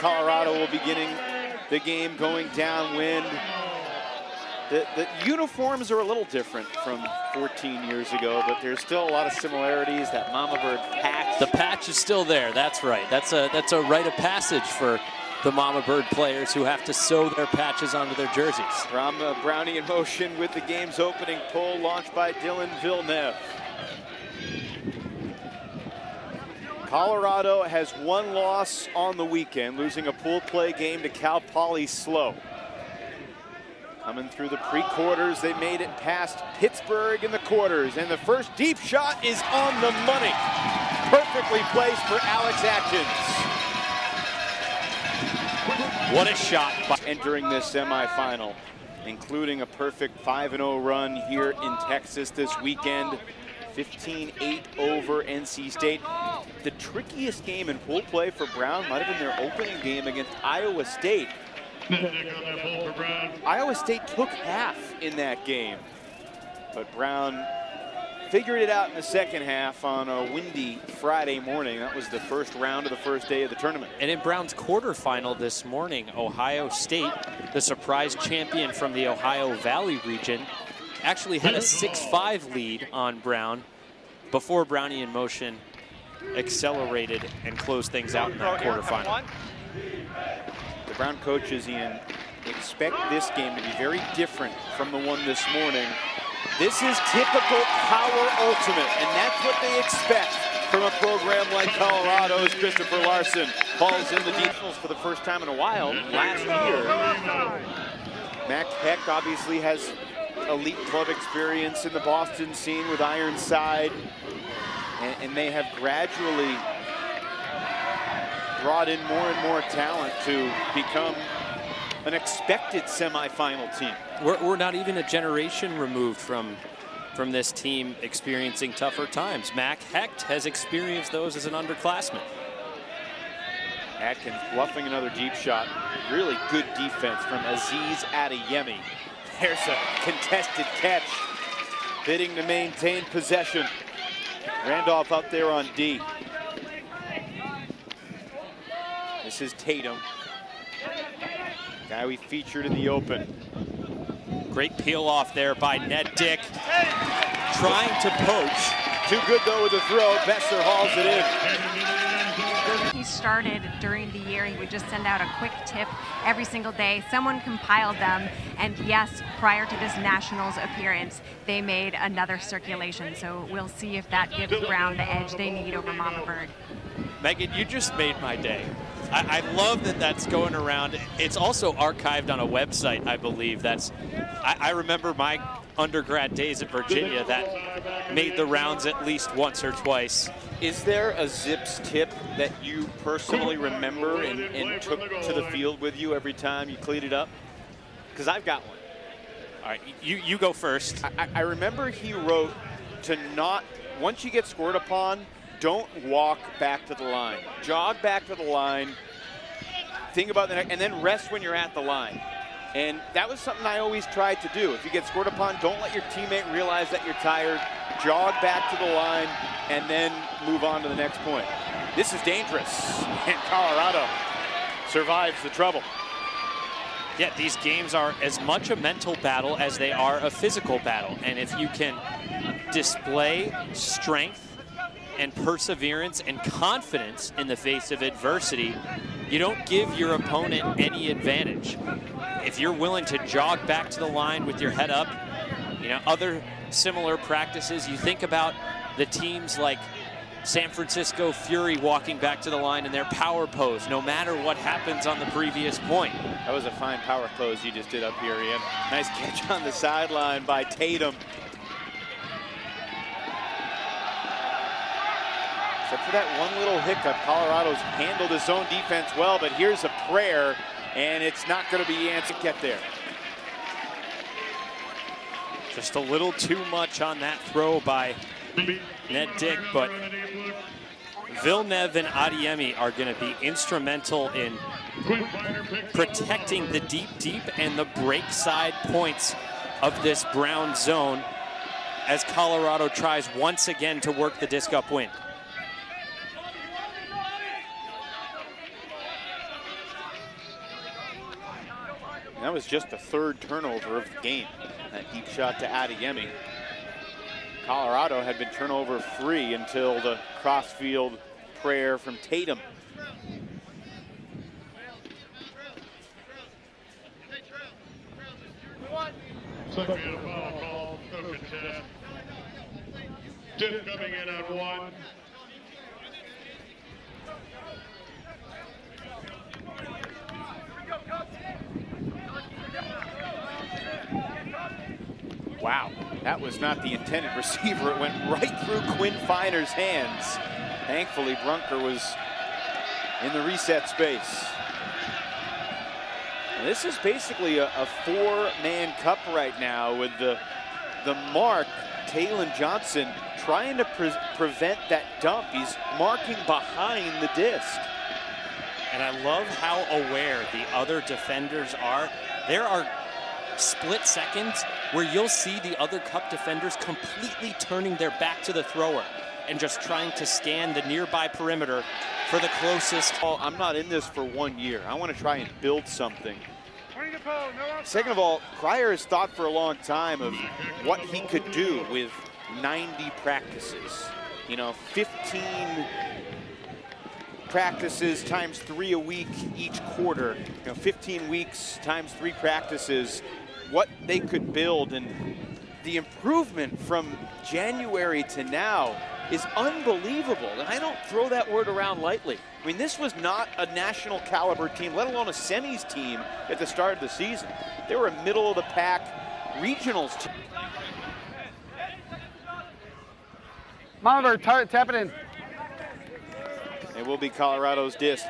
Colorado will be beginning the game going downwind. The uniforms are a little different from 14 years ago, but there's still a lot of similarities. That Mama Bird patch. The patch is still there. That's right. That's a rite of passage for the Mama Bird players who have to sew their patches onto their jerseys. From Brownie in motion with the game's opening pull, launched by Dylan Villeneuve. Colorado has one loss on the weekend, losing a pool play game to Cal Poly SLO. Coming through the pre-quarters, they made it past Pittsburgh in the quarters, and the first deep shot is on the money. Perfectly placed for Alex Atkins. What a shot. Entering this semifinal, including a perfect 5-0 run here in Texas this weekend. 15-8 over NC State. The trickiest game in pool play for Brown might have been their opening game against Iowa State. Iowa State took half in that game, but Brown figured it out in the second half on a windy Friday morning. That was the first round of the first day of the tournament. And in Brown's quarterfinal this morning, Ohio State, the surprise champion from the Ohio Valley region, actually had a 6-5 lead on Brown before Brownie in motion accelerated and closed things out in that quarterfinal. The Brown coaches, Ian, expect this game to be very different from the one this morning. This is typical power ultimate, and that's what they expect from a program like Colorado's. Christopher Larson falls in the details for the first time in a while last year. Mac Hecht obviously has elite club experience in the Boston scene with Ironside, and they have gradually brought in more and more talent to become an expected semifinal team. We're not even a generation removed from this team experiencing tougher times. Mac Hecht has experienced those as an underclassman. Atkins bluffing another deep shot. Really good defense from Aziz Adeyemi. There's a contested catch, bidding to maintain possession. Randolph out there on D. This is Tatum, guy we featured in the open. Great peel off there by Ned Dick, trying to poach. Too good though with the throw. Besser hauls it in. He started during the year. He would just send out a quick tip every single day. Someone compiled them, and yes, prior to this Nationals appearance, they made another circulation. So we'll see if that gives Brown the edge they need over Mama Bird. Megan, you just made my day. I love that that's going around. It's also archived on a website, I believe. I remember my undergrad days at Virginia that made the rounds at least once or twice. Is there a Zips tip that you personally remember and took to the field with you every time you cleated up? Because I've got one. All right, you go first. I remember he wrote to not, once you get scored upon, don't walk back to the line. Jog back to the line, think about the next, and then rest when you're at the line. And that was something I always tried to do. If you get scored upon, don't let your teammate realize that you're tired. Jog back to the line and then move on to the next point. This is dangerous, and Colorado survives the trouble. Yeah, these games are as much a mental battle as they are a physical battle. And if you can display strength and perseverance and confidence in the face of adversity, you don't give your opponent any advantage. If you're willing to jog back to the line with your head up, other similar practices, you think about the teams like San Francisco Fury walking back to the line in their power pose, no matter what happens on the previous point. That was a fine power pose you just did up here, Ian. Nice catch on the sideline by Tatum. Except for that one little hiccup, Colorado's handled his own defense well, but here's a prayer, and it's not going to be answered. Get there. Just a little too much on that throw by Ned Dick, but Villeneuve and Adeyemi are going to be instrumental in protecting the deep and the break side points of this Brown zone as Colorado tries once again to work the disc upwind. That was just the third turnover of the game. That deep shot to Adeyemi. Colorado had been turnover free until the crossfield prayer from Tatum. Second foul call, no contest. Tip coming in on 1. Wow, that was not the intended receiver. It went right through Quinn Finer's hands. Thankfully, Brunker was in the reset space. And this is basically a four-man cup right now with the mark, Taylon Johnson, trying to prevent that dump. He's marking behind the disc. And I love how aware the other defenders are. There are split seconds where you'll see the other cup defenders completely turning their back to the thrower and just trying to scan the nearby perimeter for the closest. Well, I'm not in this for 1 year. I want to try and build something. Second of all, Cryer has thought for a long time of what he could do with 90 practices. You know, 15 practices times 3 a week each quarter. You know, 15 weeks times 3 practices. What they could build, and the improvement from January to now is unbelievable. And I don't throw that word around lightly. I mean, this was not a national caliber team, let alone a semis team at the start of the season. They were a middle of the pack regionals team. Monitor, tap it in. It will be Colorado's disc.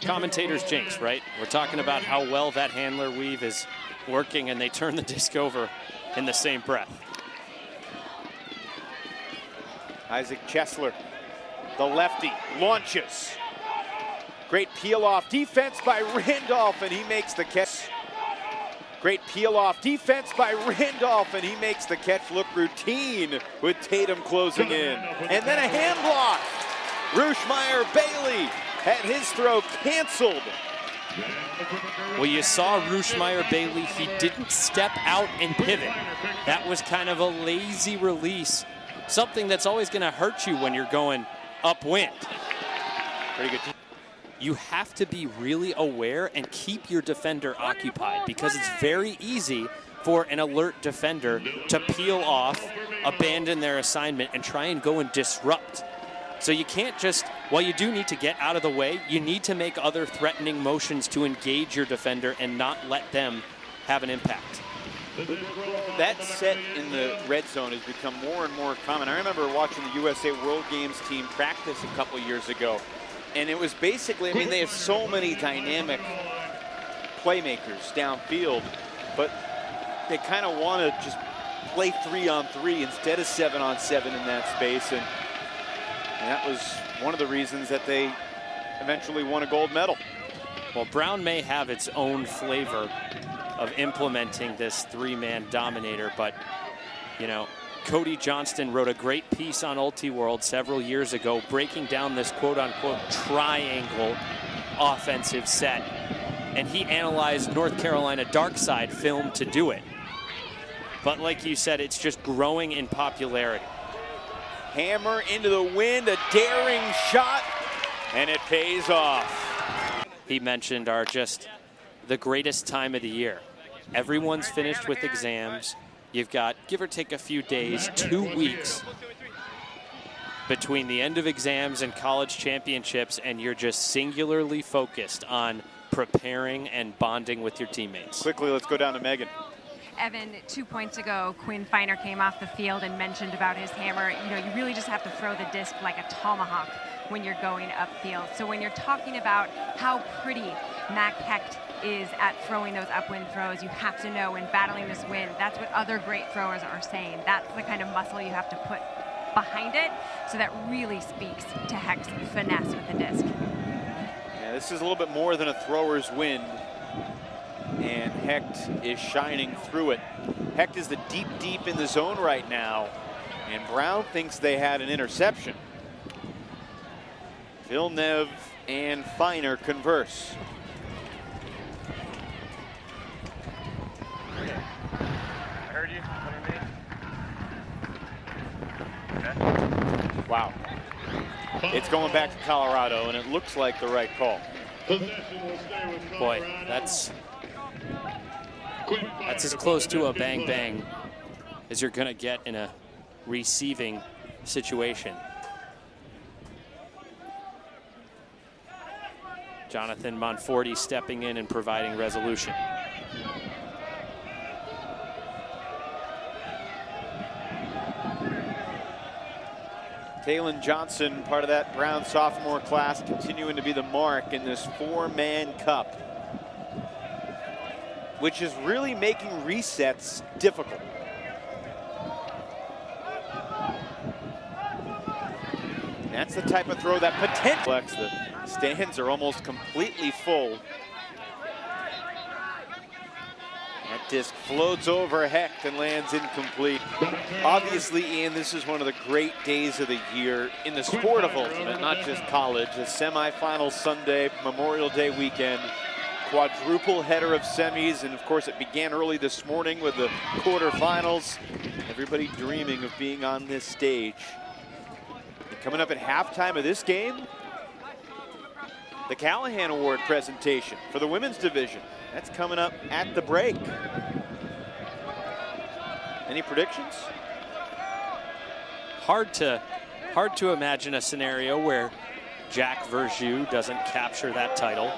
Commentators jinx, right? We're talking about how well that handler weave is working, and they turn the disc over in the same breath. Isaac Chesler, the lefty, launches. Great peel-off defense by Randolph, and he makes the catch. Great peel-off defense by Randolph, and he makes the catch look routine with Tatum closing in. And then a hand block. Ruschmeyer Bailey had his throw canceled. Well, you saw Ruschmeyer Bailey. He didn't step out and pivot. That was kind of a lazy release. Something that's always going to hurt you when you're going upwind. Pretty good. You have to be really aware and keep your defender occupied, because it's very easy for an alert defender to peel off, abandon their assignment, and try and go and disrupt. So you can't just, while you do need to get out of the way, you need to make other threatening motions to engage your defender and not let them have an impact. That set in the red zone has become more and more common. I remember watching the USA World Games team practice a couple years ago, and it was basically, I mean, they have so many dynamic playmakers downfield, but they kind of want to just play 3-on-3 instead of 7-on-7 in that space, and that was one of the reasons that they eventually won a gold medal. Well, Brown may have its own flavor of implementing this three-man dominator, but, you know, Cody Johnston wrote a great piece on Ultiworld several years ago, breaking down this quote-unquote triangle offensive set, and he analyzed North Carolina dark side film to do it. But like you said, it's just growing in popularity. Hammer into the wind, a daring shot, and it pays off. He mentioned are just the greatest time of the year. Everyone's finished with exams. You've got, give or take a few days, 2 weeks between the end of exams and college championships, and you're just singularly focused on preparing and bonding with your teammates. Quickly, let's go down to Megan. Evan, 2 points ago, Quinn Finer came off the field and mentioned about his hammer. You know, you really just have to throw the disc like a tomahawk when you're going upfield. So when you're talking about how pretty Mac Hecht is at throwing those upwind throws, you have to know in battling this wind, that's what other great throwers are saying. That's the kind of muscle you have to put behind it. So that really speaks to Hecht's finesse with the disc. Yeah, this is a little bit more than a thrower's wind, and Hecht is shining through it. Hecht is the deep in the zone right now, and Brown thinks they had an interception. Villeneuve and Finer converse. Wow. It's going back to Colorado, and it looks like the right call. Possession will stay with Boy, Colorado. that's Quick fire as to close to a possession. bang bang as you're gonna get in a receiving situation. Jonathan Monforti stepping in and providing resolution. Taylon Johnson, part of that Brown sophomore class, continuing to be the mark in this four-man cup, which is really making resets difficult. That's the type of throw that potential. The stands are almost completely full. That disc floats over Hecht and lands incomplete. Obviously, Ian, this is one of the great days of the year in the sport of ultimate, not just college. A semifinal Sunday, Memorial Day weekend, quadruple header of semis, and of course it began early this morning with the quarterfinals. Everybody dreaming of being on this stage. And coming up at halftime of this game, the Callahan Award presentation for the women's division. That's coming up at the break. Any predictions? Hard to imagine a scenario where Jack Verjus doesn't capture that title.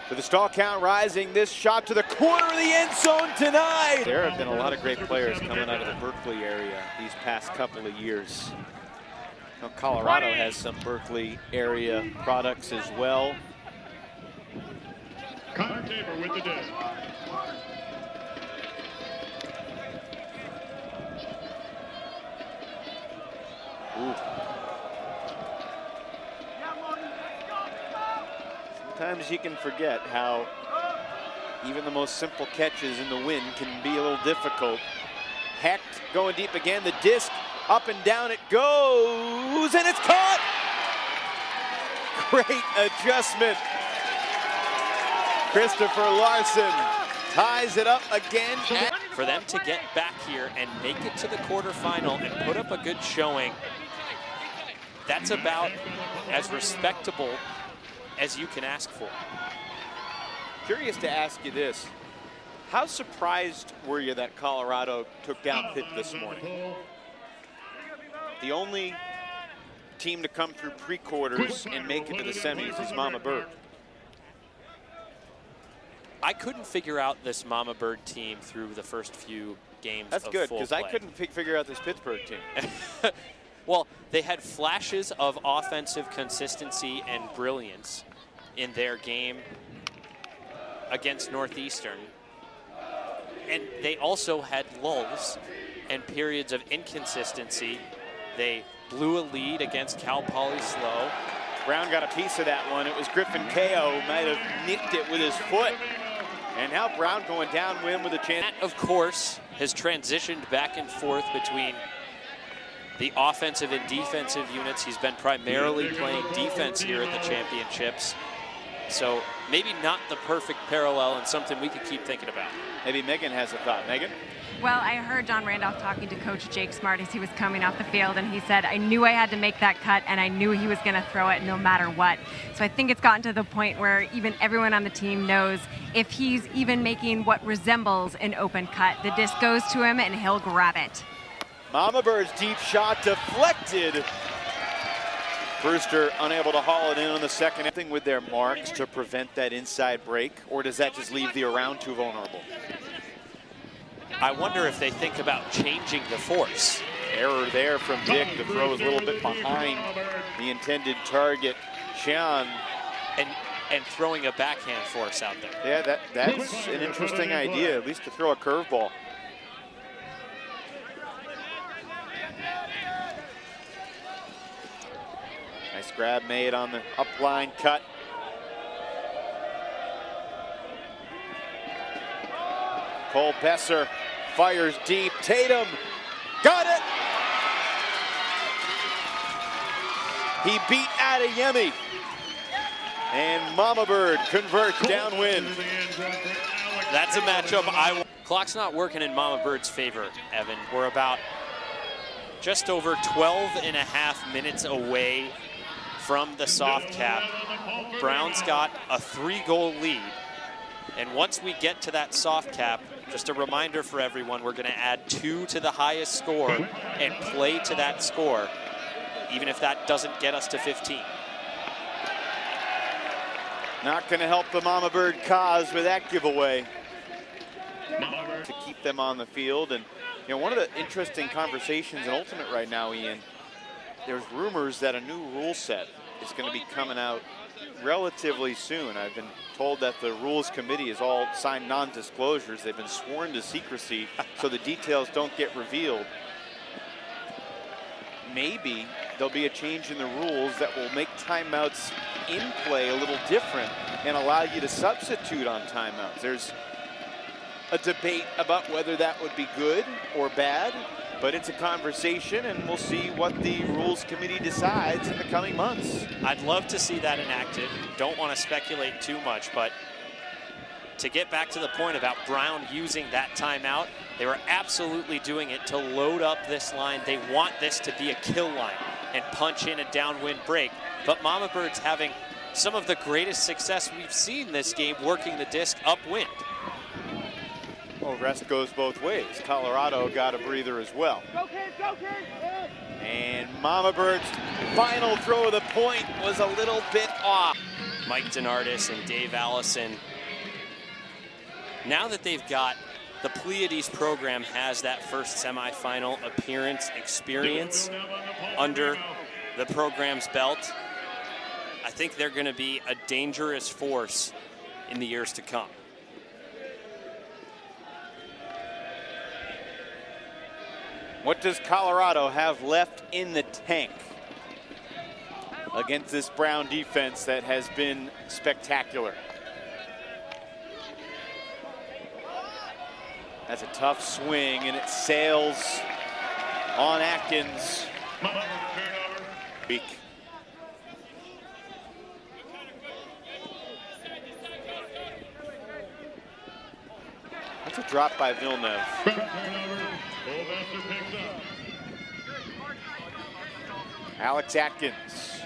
With the stall count rising, this shot to the corner of the end zone tonight. There have been a lot of great players coming out of the Berkeley area these past couple of years. Now, Colorado has some Berkeley area products as well. Connor Tabor with the disc. Ooh. Sometimes you can forget how even the most simple catches in the wind can be a little difficult. Hecht going deep again, the disc up and down it goes, and it's caught! Great adjustment. Christopher Larson ties it up again. For them to get back here and make it to the quarterfinal and put up a good showing, that's about as respectable as you can ask for. Curious to ask you this. How surprised were you that Colorado took down Pitt this morning? The only team to come through pre-quarters and make it to the semis is Mama Bird. I couldn't figure out this Mama Bird team through the first few games. That's of good, full because I play. couldn't figure out this Pittsburgh team. Well, they had flashes of offensive consistency and brilliance in their game against Northeastern. And they also had lulls and periods of inconsistency. They blew a lead against Cal Poly Slow. Brown got a piece of that one. It was Griffin Ko might have nicked it with his foot. And now Brown going downwind with a chance. That, of course, has transitioned back and forth between the offensive and defensive units. He's been primarily playing defense here at the championships. So maybe not the perfect parallel and something we could keep thinking about. Maybe Megan has a thought. Megan? Well, I heard John Randolph talking to Coach Jake Smart as he was coming off the field, and he said, I knew I had to make that cut, and I knew he was going to throw it no matter what. So I think it's gotten to the point where even everyone on the team knows if he's even making what resembles an open cut, the disc goes to him and he'll grab it. Mama Bird's deep shot deflected. Brewster unable to haul it in on the second. Anything with their marks to prevent that inside break, or does that just leave the around too vulnerable? I wonder if they think about changing the force. Error there from Dick. The throw is a little bit behind the intended target. Xian. And throwing a backhand force out there. Yeah, that's an interesting idea, at least to throw a curveball. Nice grab made on the upline cut. Cole Besser fires deep. Tatum got it. He beat Adeyemi. And Mama Bird converts downwind. That's a matchup I want. Clock's not working in Mama Bird's favor, Evan. We're about just over 12.5 minutes away from the soft cap. Brown's got a 3-goal lead. And once we get to that soft cap, just a reminder for everyone, we're going to add 2 to the highest score and play to that score, even if that doesn't get us to 15. Not going to help the Mama Bird cause with that giveaway to keep them on the field. And you know, one of the interesting conversations in Ultimate right now, Ian, there's rumors that a new rule set is going to be coming out relatively soon. I've been told that the rules committee has all signed non-disclosures. They've been sworn to secrecy so the details don't get revealed. Maybe there'll be a change in the rules that will make timeouts in play a little different and allow you to substitute on timeouts. There's a debate about whether that would be good or bad, but it's a conversation, and we'll see what the rules committee decides in the coming months. I'd love to see that enacted. Don't want to speculate too much, but to get back to the point about Brown using that timeout, they were absolutely doing it to load up this line. They want this to be a kill line and punch in a downwind break. But Mama Bird's having some of the greatest success we've seen this game working the disc upwind. Well, rest goes both ways. Colorado got a breather as well. Go kids, go kids! And Mama Bird's final throw of the point was a little bit off. Mike DeNardis and Dave Allison. Now that they've got the Pleiades program has that first semifinal appearance experience under the program's belt, I think they're going to be a dangerous force in the years to come. What does Colorado have left in the tank against this Brown defense that has been spectacular? That's a tough swing, and it sails on Atkins. Weak. That's a drop by Villeneuve. Alex Atkins.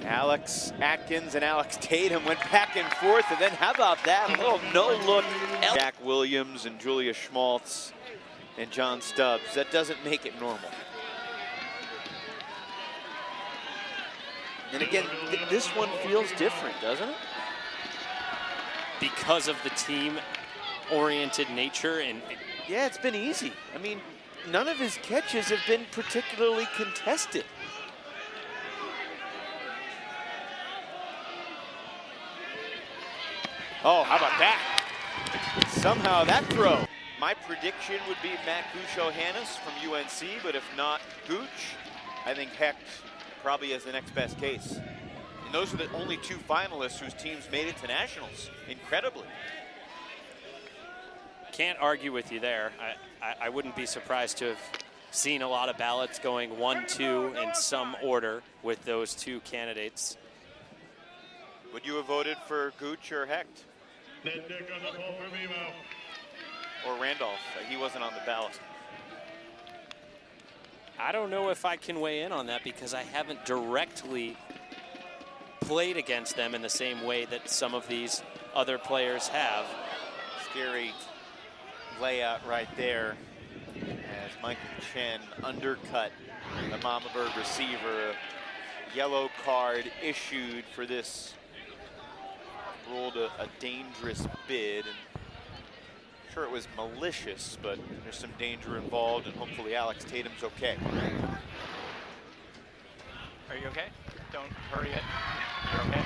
Alex Atkins and Alex Tatum went back and forth, and then how about that? A little no-look. Jack Williams and Julia Schmaltz and John Stubbs. That doesn't make it normal. And again, this one feels different, doesn't it? Because of the team-oriented nature, and yeah, it's been easy. I mean, none of his catches have been particularly contested. Oh, how about that? Somehow that throw. My prediction would be Matt Gooch-Ohanis from UNC, but if not Gooch, I think Hecht probably has the next best case. And those are the only 2 finalists whose teams made it to nationals, incredibly. Can't argue with you there. I wouldn't be surprised to have seen a lot of ballots going 1-2 in some order with those 2 candidates. Would you have voted for Gooch or Hecht? Or Randolph? He wasn't on the ballot. I don't know if I can weigh in on that because I haven't directly played against them in the same way that some of these other players have. Scary layout right there as Michael Chen undercut the Mama Bird receiver. A yellow card issued for this. Ruled a dangerous bid. And I'm sure it was malicious, but there's some danger involved, and hopefully Alex Tatum's okay. Are you okay? Don't hurry it. You're okay?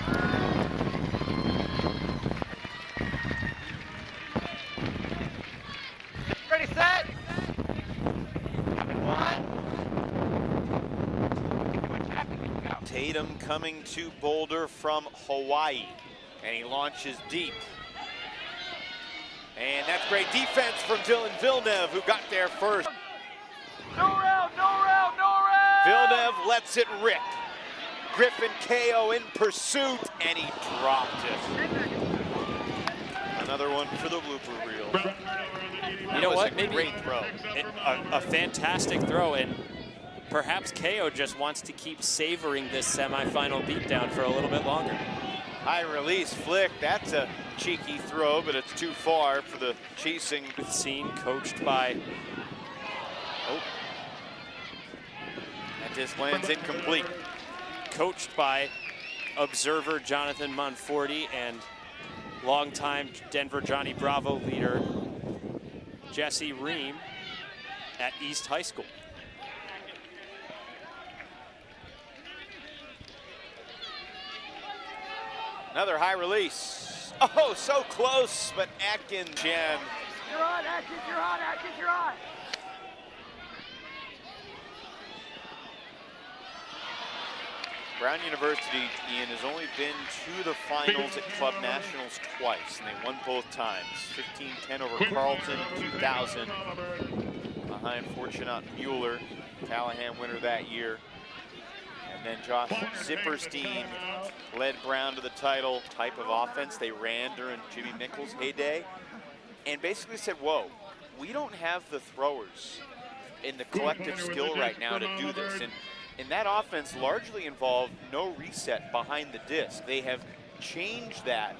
Ready, set! 1. Tatum coming to Boulder from Hawaii, and he launches deep. And that's great defense from Dylan Villeneuve, who got there first. No round, no round, no round! Villeneuve lets it rip. Griffin KO in pursuit, and he dropped it. Another one for the blooper reel. You know what? Maybe great throw. A fantastic throw, and perhaps KO just wants to keep savoring this semifinal beatdown for a little bit longer. High release flick. That's a cheeky throw, but it's too far for the chasing. Scene coached by. Oh. That just lands incomplete. Coached by observer Jonathan Monforti and longtime Denver Johnny Bravo leader Jesse Ream at East High School. Another high release. Oh, so close, but Atkins, Jen. You're on, Atkins, you're on, Atkins, you're on. Brown University, Ian, has only been to the finals at Club Nationals twice, and they won both times. 15-10 over Carleton, 2000, behind Fortunat Mueller, Callahan winner that year. And then Josh Zipperstein led Brown to the title. Type of offense they ran during Jimmy Mickles' heyday, and basically said, whoa, we don't have the throwers in the collective skill right now to do this. And that offense largely involved no reset behind the disc. They have changed that,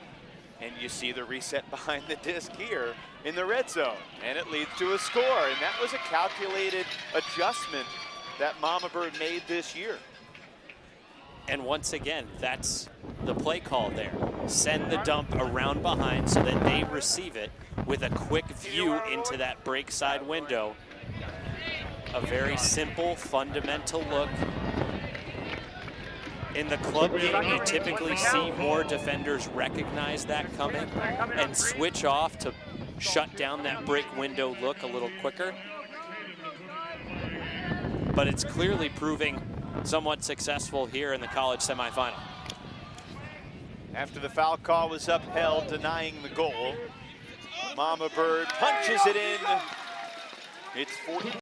and you see the reset behind the disc here in the red zone, and it leads to a score. And that was a calculated adjustment that Mama Bird made this year. And once again, that's the play call there. Send the dump around behind so that they receive it with a quick view into that break side window. A very simple, fundamental look. In the club game, you typically see more defenders recognize that coming and switch off to shut down that break window look a little quicker. But it's clearly proving somewhat successful here in the college semifinal. After the foul call was upheld, denying the goal, Mama Bird punches it in. It's 40.